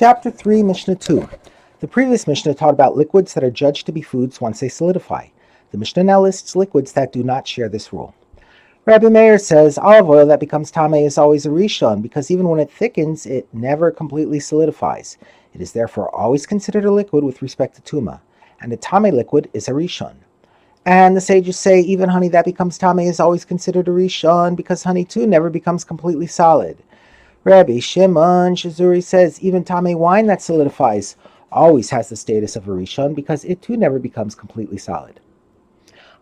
Chapter 3, Mishnah 2. The previous Mishnah taught about liquids that are judged to be foods once they solidify. The Mishnah now lists liquids that do not share this rule. Rabbi Meir says olive oil that becomes tameh is always a rishon because even when it thickens, it never completely solidifies. It is therefore always considered a liquid with respect to tuma, and a tameh liquid is a rishon. And the sages say even honey that becomes tameh is always considered a rishon because honey too never becomes completely solid. Rabbi Shimon Shazuri says even tameh wine that solidifies always has the status of a rishon because it too never becomes completely solid.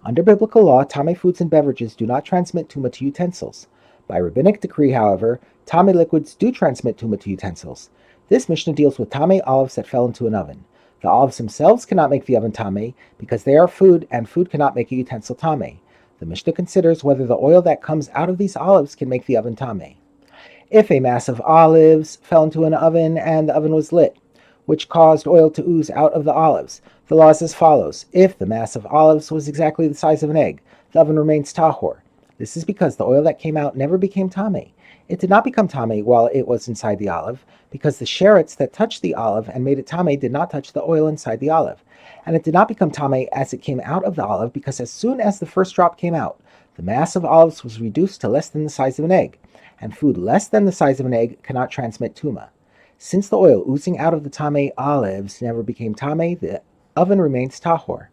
Under biblical law, tameh foods and beverages do not transmit tuma to utensils. By rabbinic decree, however, tameh liquids do transmit tuma to utensils. This Mishnah deals with tameh olives that fell into an oven. The olives themselves cannot make the oven tameh because they are food, and food cannot make a utensil tameh. The Mishnah considers whether the oil that comes out of these olives can make the oven tameh. If a mass of olives fell into an oven and the oven was lit, which caused oil to ooze out of the olives, the law is as follows. If the mass of olives was exactly the size of an egg, the oven remains tahor. This is because the oil that came out never became tameh. It did not become tameh while it was inside the olive, because the sherets that touched the olive and made it tameh did not touch the oil inside the olive. And it did not become tameh as it came out of the olive, because as soon as the first drop came out, the mass of olives was reduced to less than the size of an egg, and food less than the size of an egg cannot transmit tuma. Since the oil oozing out of the tameh olives never became tameh, the oven remains tahor.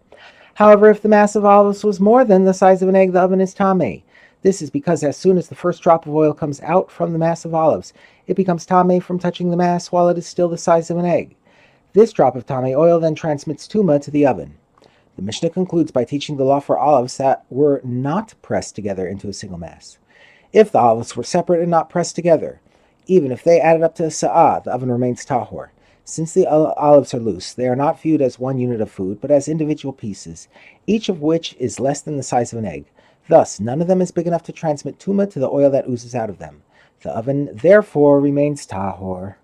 However, if the mass of olives was more than the size of an egg, the oven is tameh. This is because as soon as the first drop of oil comes out from the mass of olives, it becomes tameh from touching the mass while it is still the size of an egg. This drop of tameh oil then transmits tuma to the oven. The Mishnah concludes by teaching the law for olives that were not pressed together into a single mass. If the olives were separate and not pressed together, even if they added up to a sa'ah, the oven remains tahor. Since the olives are loose, they are not viewed as one unit of food, but as individual pieces, each of which is less than the size of an egg. Thus, none of them is big enough to transmit tuma to the oil that oozes out of them. The oven, therefore, remains tahor.